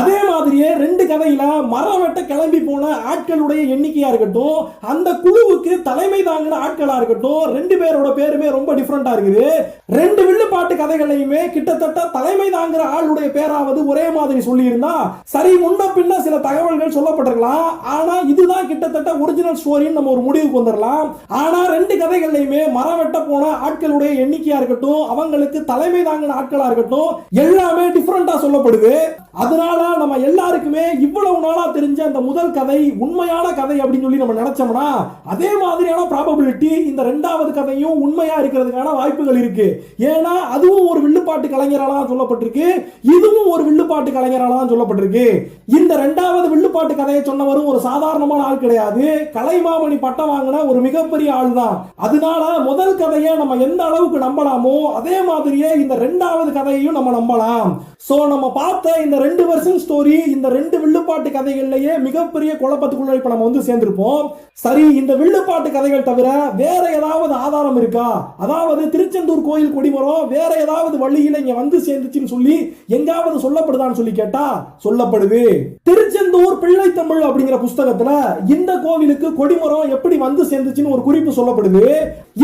A: அதே மாதிரியே 2 கதையில மரம் வெட்ட கிளம்பி போன ஆட்களுடைய எண்ணிக்கையா இருக்கட்டும், அந்த குழுவுக்கு தலைமை தாங்கின ஆட்களா இருக்கட்டும், 2 பேரோட பேருமே ரொம்ப டிஃபரெண்டா இருக்குது. 2 வில்லுப்பாட்டு கதைகளையுமே கிட்டத்தட்ட தலைமை தாங்குற ஆளுடைய பேராவது ஒரே மாதிரி சொல்லி இருந்தா சரி, முன்ன பின்ன சில தகவல்கள் சொல்லப்பட்டிருக்கலாம். ஆனா இதுதான் கிட்டத்தட்ட ஒரிஜினல் ஸ்டோரின்னு நம்ம ஒரு முடிவுக்கு வந்துடலாம். ஆனா 2 கதைகள்லையுமே மரம் வெட்ட போன ஆட்களுடைய எண்ணிக்கையா இருக்கட்டும், அவங்களுக்கு தலைமை தாங்கின ஆட்களா இருக்கட்டும், எல்லாமே டிஃபரெண்டா சொல்லப்படுது. அதனால நம்ம எல்லாருக்குமே இவ்வளவு நாளா தெரிஞ்ச அந்த முதல் கதை உண்மையான கதை அப்படின்னு சொல்லி நம்ம நினைச்சோம்னா அதே மாதிரியான ப்ராபபிலிட்டி இந்த இரண்டாவது கதையும் உண்மையா இருக்கிறதுக்கான வாய்ப்புகள் இருக்கு. ஏன்னா அதுவும் ஒரு வில்லுப்பாட்டு கலைஞரால தான் சொல்லப்பட்டிருக்கு, இதுவும் ஒரு வில்லுப்பாட்டு கலைஞரால தான் சொல்லப்பட்டிருக்கு. இந்த இரண்டாவது வில்லுப்பாட்டு கதையை சொன்னவரும் ஒரு சாதாரணமான ஆள் கிடையாது, கலைமாமணி பட்டம் வாங்கின ஒரு மிகப்பெரிய ஆள் தான். அதனால முதல் கதையை நம்ம எந்த அளவுக்கு நம்பலாமோ அதே மாதிரியே இந்த இரண்டாவது கதையையும் நம்ம நம்பலாம். சோ நம்ம பார்த்த இந்த ரெண்டு வெர்ஷன் ஸ்டோரி, இந்த ரெண்டு வில்லுப்பாட்டு கதைகள்லயே மிகப்பெரிய குழப்பத்துக்குள்ள இப்ப நம்ம வந்து சேர்ந்திருப்போம். சரி, இந்த வில்லுப்பாட்டு கதைகள் தவிர வேற ஏதாவது ஆதாரம் இருக்கா? அதாவது திருச்செந்தூர் கோயில் கொடிமரம் வேற ஏதாவது வழியில இங்க வந்து சேர்ந்துச்சுன்னு சொல்லி எங்காவது சொல்லப்படுதான்னு சொல்லி கேட்டா சொல்லப்படுது. திருச்செந்தூர் பிள்ளை தமிழ் அப்படிங்கிற புஸ்தகத்துல இந்த கோவிலுக்கு கொடிமரம் எப்படி வந்து சேர்ந்துச்சுன்னு ஒரு குறிப்பு சொல்லப்படுது.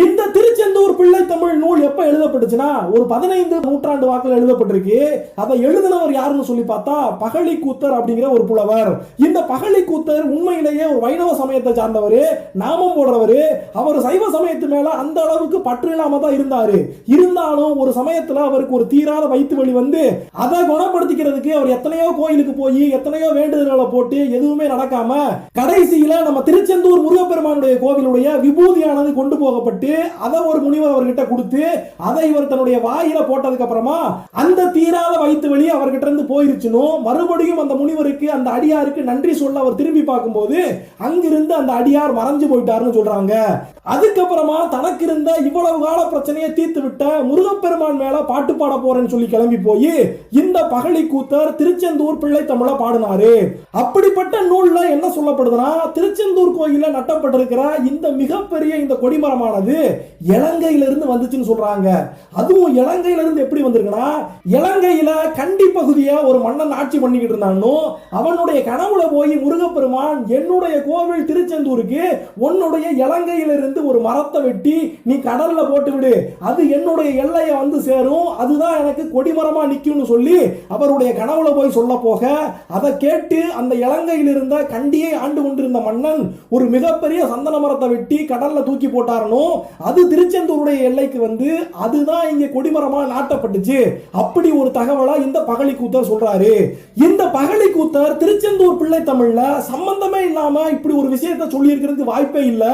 A: இந்த திருச்செந்தூர் பிள்ளை தமிழ் நூல் எப்ப எழுதப்பட்டுச்சுன்னா ஒரு 15 நூற்றாண்டு வாக்கில் எழுதப்பட்டிருக்கு. அதை எழுதினவர் யாருன்னு சொல்லி பார்த்தா பகழி கூத்தர் அப்படிங்கிற ஒரு புலவர். இந்த பகழி கூத்தர் உண்மையிலேயே ஒரு வைணவ சமயத்தை சார்ந்தவர், நாமம் போடுறவர். அவர் சைவ சமயத்து மேல அந்த அளவுக்கு பற்று இல்லாம தான் இருந்தாரு. இருந்தாலும் ஒரு சமயத்துல அவருக்கு ஒரு தீராத வயிற்று வலி வந்து அதை குணப்படுத்திக்கிறதுக்கு அவர் எத்தனையோ கோயிலுக்கு போய் எத்தனையோ வேண்டுதல்களை போட்டு எதுவுமே நடக்காம கடைசியில நம்ம திருச்செந்தூர் முருகப்பெருமானுடைய கோவிலுடைய விபூதியானது கொண்டு போகப்பட்டு அதை ஒரு முனிவர் அவர்கிட்ட கொடுத்து அதை இவர் தன்னுடைய வாயில போட்டதுக்கு அப்புறமா அந்த தீராத வயிற்று வலி அவர்கிட்ட இருந்து போயிருச்சுன்னு மறுபடியும் அந்த முனிவருக்கு அந்த அடியாருக்கு நன்றி சொல்ல அவர் திரும்பி பார்க்கும்போது அங்கிருந்து அந்த அடியார் மறைஞ்சு போயிட்டாருன்னு சொல்றாங்க. அதுக்கப்புறமா தனக்கு இருந்த இவ்வளவு கால பிரச்சனையை தீர்த்து விட்ட முருகப்பெருமான் மேல பாட்டு பாட போறேன்னு சொல்லி கிளம்பி போய் இந்த பகழி கூத்தர் திருச்செந்தூர் பிள்ளை தமிழ பாடினாரு. அப்படிப்பட்ட நூல்ல என்ன சொல்லப்படுதுன்னா திருச்செந்தூர் கோயில நட்டப்பட்டிருக்கிற இந்த மிகப்பெரிய இந்த கொடிமரமானது இலங்கையிலிருந்து வந்துச்சுன்னு சொல்றாங்க. அதுவும் இலங்கையிலிருந்து எப்படி வந்திருக்குன்னா இலங்கையில கண்டி பகுதியை ஒரு மன்னன் ஆட்சி பண்ணிக்கிட்டு இருந்தான்னு அவனுடைய கனவுல போய் முருகப்பெருமான் என்னுடைய கோவில் திருச்செந்தூருக்கு உன்னுடைய இலங்கையிலிருந்து ஒரு மரத்தை வெட்டி நீ கடல்ல போட்டு விடு, அது என்னுடைய எல்லையை வந்து சேரும், அதுதான் எனக்கு கொடிமரமா நிக்கும்னு சொல்லி அவருடைய கனவுல போய் சொல்ல போக அதை கேட்டு அந்த இலங்கையில் இருந்த கண்டியை ஆண்டு கொண்டிருந்த மன்னன் ஒரு மிகப்பெரிய சந்தன மரத்தை வெட்டி கடல்ல தூக்கி போட்டாரனோ அது திருச்செந்தூருடைய எல்லைக்கு வந்து அதுதான் இங்க கொடிமரமா நாட்டப்பட்டுச்சு. அப்படி ஒரு தகவலை இந்த பகழி கூத்தர் சொல்றாரு. இந்த பகழி கூத்தர் திருச்செந்தூர் பிள்ளை தமிழ்ல சம்பந்தமே இல்லாம இப்படி ஒரு விஷயத்தை சொல்லி இருக்கிறது வாய்ப்பே இல்ல.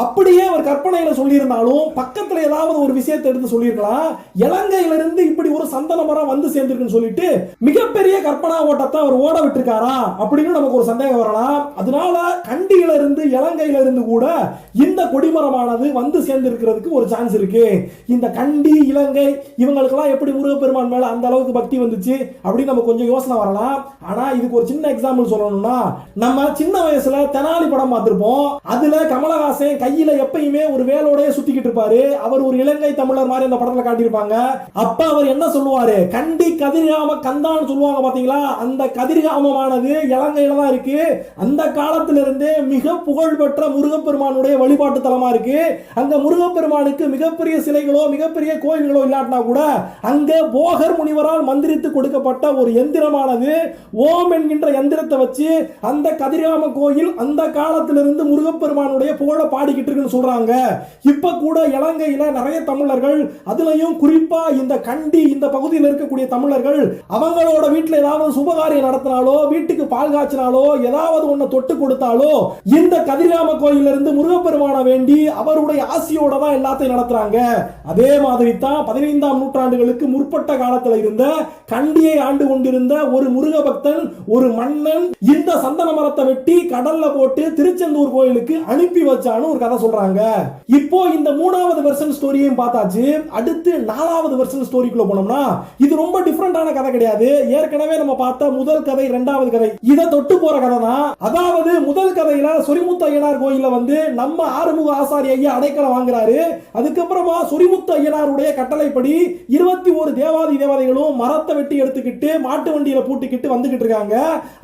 A: அப்படியே அவர் கற்பனையில சொல்லியிருந்தாலும் பக்கத்துல ஏதாவது ஒரு விஷயத்தை எடுத்து சொல்லியிருக்கலாம். இலங்கையிலிருந்து இப்படி ஒரு சந்தன மரம் வந்து சேர்ந்திருக்குன்னு சொல்லிட்டு மிகப்பெரிய கற்பனா ஓட்டத்தை அவர் ஓட விட்டுருக்காரா அப்படின்னு நமக்கு ஒரு சந்தேகம் வரலாம். அதனால கண்டியில இருந்து இலங்கையில இருந்து கூட இந்த கொடிமரமானது வந்து சேர்ந்திருக்கிறதுக்கு ஒரு சான்ஸ் இருக்கு. இந்த கண்டி இலங்கை இவங்களுக்கெல்லாம் எப்படி முருகப்பெருமான் மேல அந்த அளவுக்கு பக்தி வந்துச்சு அப்படின்னு நமக்கு கொஞ்சம் யோசனை வரலாம். ஆனா இதுக்கு ஒரு சின்ன எக்ஸாம்பிள் சொல்லணும்னா நம்ம சின்ன வயசுல தெனாலி படம் பார்த்திருப்போம். அதுல கமலஹாசன் கையில எப்பயுமே ஒரு வேலோடய சுத்திக்கிட்டு இருப்பாரு. அவர் ஒரு இலங்கை தமிழர் மாதிரி அந்த படத்துல காட்டியிருப்பாங்க. அப்ப அவர் என்ன சொல்லுவாரு, கண்டி கதிர்காம கந்தான்னு சொல்லுவாங்க பாத்தீங்களா. அந்த கதிர்காமமானது இலங்கையில தான் இருக்கு. அந்த காலத்திலிருந்தே மிக புகழ்பெற்ற முருகப்பெருமானுடைய வழிபாட்டு தலமா இருக்கு. அங்க முருகப்பெருமானுக்கு மிகப்பெரிய சிலைகளோ மிகப்பெரிய கோயில்களோ இல்லாட்டினா கூட அங்க போகர் முனிவரால் மந்திரித்து கொடுக்கப்பட்ட ஒரு எந்திரமானது ஓம் என்கின்ற எந்திரத்தை வச்சு அந்த கதிர்காம கோயில் அந்த காலத்திலிருந்து முருகப்பெருமானுடைய புகழ பாடிக்கிட்டு இருக்குன்னு சொல்றாங்க. இப்ப கூட இலங்கையில நிறைய தமிழர்கள், அதுலயும் குறிப்பா இந்த கண்டி இந்த பகுதியில் இருக்கக்கூடிய தமிழர்கள் அவங்களோட வீட்டுல ஏதாவது சுபகாரியம் நடத்தினாலோ வீட்டுக்கு பால் காய்ச்சினாலோ ஏதாவது ஒண்ணு தொட்டு கொடுத்தாலோ இந்த கதிர்காம கோயில இருந்து முருகப்பெருமான வேண்டி அவருடைய ஆசியோட தான் எல்லாத்தையும் நடத்துறாங்க. அதே மாதிரி தான் 15ஆம் நூற்றாண்டுகளுக்கு முற்பட்ட காலத்தில் இருந்த கண்டியை ஆண்டு கொண்டிருந்த ஒரு முருக பக்தன் ஒரு மன்னன் இந்த சந்தன மரத்தை வெட்டி கடல்ல போட்டு திருச்செந்தூர் கோயிலுக்கு அனுப்பி வச்சான்னு ஒரு கதை சொல்றாங்க. இப்போ இந்த 3வது வெர்ஷன் ஸ்டோரியையும் பார்த்தாச்சு. அடுத்து 4வது வெர்ஷன் ஸ்டோரிக்குள்ள போனோம்னா இது ரொம்ப டிஃபரண்டான கதை கிடையாது. ஏற்கனவே நம்ம பார்த்த முதல் கதை 2வது கதை இதை தொட்டு போற கதை தான். அதாவது முதல் கதையில சொரிமுத்து ஐயனார் கோயில்ல வந்து நம்ம ஆறுமுக ஆசாரி ஐயா அடைக்கலம் வாங்குறாரு. அதுக்கப்புறமா சொரிமுத்து ஐயனாருடைய கட்டளைப்படி 21 தேவாதி தேவதைகளும் மரத்தை வெட்டி எடுத்துக்கிட்டு மாட்டு வண்டியில பூட்டிக்கிட்டு வந்துகிட்டு இருக்காங்க.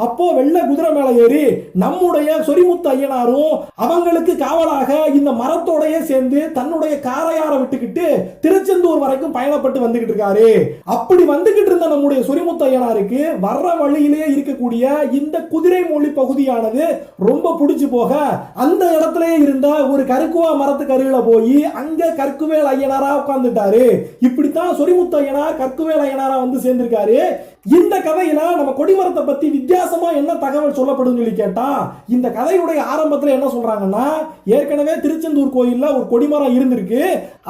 A: அப்போ வெள்ளை குதிரை மேல ஏறி நம்முடைய சொரிமுத்து ஐயனாரும் அவங்களுக்கு காவலாக இந்த மரத்தோடைய சேர்ந்து தன்னுடைய காரையார விட்டுக்கிட்டு திருச்செந்தூர் வரைக்கும் பயணப்பட்டு வந்துகிட்டு இருக்காரு. அப்படி வந்துகிட்டு இருந்த நம்முடைய சொரிமுத்து ஐயனாருக்கு வர்ற வழியிலேயே இருக்கக்கூடிய இந்த குதிரை மொழி பகுதியானது ரொம்ப பிடிச்சு போக அந்த இடத்திலே இருந்த ஒரு கருக்குவா மரத்துக்கு அருகில போய் அங்க கற்குவேல் ஐயனாரா உட்கார்ந்துட்டாரு. இப்படித்தான் சொரிமுத்து ஐயனார் கற்குவேல் ஐயனாரா வந்து சேர்ந்திருக்காரு. இந்த கதையில நம்ம கொடிமரத்தை பத்தி வித்தியாசமா என்ன தகவல் சொல்லப்படுதுன்னு சொல்லி கேட்டா, இந்த கதையுடைய ஆரம்பத்துல என்ன சொல்றாங்கன்னா, ஏற்கனவே திருச்செந்தூர் கோயில்ல ஒரு கொடிமரம் இருந்திருக்கு.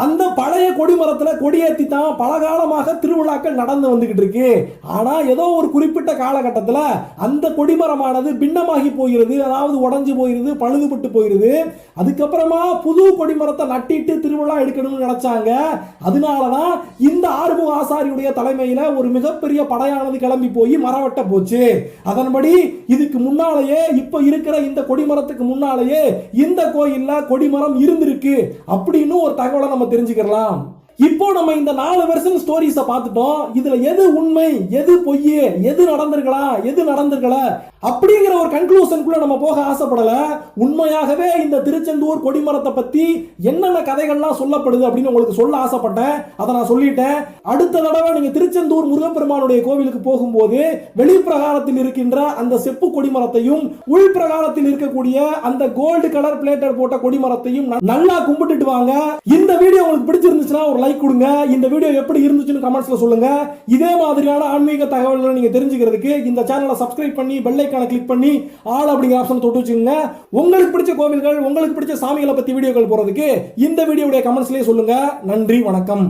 A: அந்த பழைய கொடிமரத்துல கொடியேத்தி தான் பல காலமாக திருவிழாக்கள் நடந்து வந்துகிட்டு இருக்கு. ஆனா ஏதோ ஒரு குறிப்பிட்ட காலகட்டத்தில் அந்த கொடிமரமானது பின்னமாகி போகிறது, அதாவது உடைஞ்சு போயிருது, பழுதுபட்டு போயிருது. அதுக்கப்புறமா புது கொடிமரத்தை நட்டிட்டு திருவிழா எடுக்கணும்னு நினைச்சாங்க. அதனாலதான் இந்த ஆறுமுக ஆசாரியுடைய தலைமையில ஒரு மிகப்பெரிய படையானது கிளம்பி போய் மரம் வெட்ட போச்சு. அதன்படி இதுக்கு முன்னாலேயே இப்ப இருக்கிற இந்த கொடிமரத்துக்கு முன்னாலேயே இந்த கோயில்ல கொடிமரம் இருந்திருக்கு அப்படின்னு ஒரு தகவலை நம்ம தெரிஞ்சுக்கலாம். இப்போ நம்ம இந்த 4 வெர்ஷன் ஸ்டோரிஸை பார்த்துட்டோம். இதுல எது உண்மை, எது பொய், எது நடந்திருக்கலாம், எது நடந்திருக்கல அப்படிங்கிற ஒரு கன்க்ளூஷனுக்குள்ள நம்ம போக ஆசைப்படல. உண்மையாகவே இந்த திருச்செந்தூர் கொடிமரத்தை பத்தி என்னென்ன கதைகள்லாம் சொல்லப்படுது அப்படின்னு உங்களுக்கு சொல்ல ஆசைப்பட்டேன். அதை நான் சொல்லிட்டேன். அடுத்த தடவை நீங்க திருச்செந்தூர் முருகப்பெருமானுடைய கோவிலுக்கு போகும்போது வெளிப்பிரகாரத்தில் இருக்கின்ற அந்த செப்பு கொடிமரத்தையும் உள் பிரகாரத்தில் இருக்கக்கூடிய அந்த கோல்டு கலர் பிளேட்டர் போட்ட கொடிமரத்தையும் நல்லா கும்பிட்டுட்டு வாங்க. இந்த வீடியோ உங்களுக்கு பிடிச்சிருந்துச்சுன்னா ஒரு லைக் கொடுங்க. இந்த வீடியோ எப்படி இருந்துச்சுன்னு கமெண்ட்ஸ்ல சொல்லுங்க. இதே மாதிரியான ஆன்மீக தகவல்களை நீங்க தெரிஞ்சுக்கிறதுக்கு இந்த சேனலை சப்ஸ்கிரைப் பண்ணி பெல் ஐகானை கிளிக் பண்ணி ஆல் அப்படிங்கிற ஆப்ஷன் தொட்டு வச்சுக்கோங்க. உங்களுக்கு பிடிச்ச கோவில்கள், உங்களுக்கு பிடிச்ச சாமிகளை பத்தி வீடியோக்கள் போறதுக்கு இந்த வீடியோவுடைய கமெண்ட்ஸ்லயே சொல்லுங்க. நன்றி, வணக்கம்.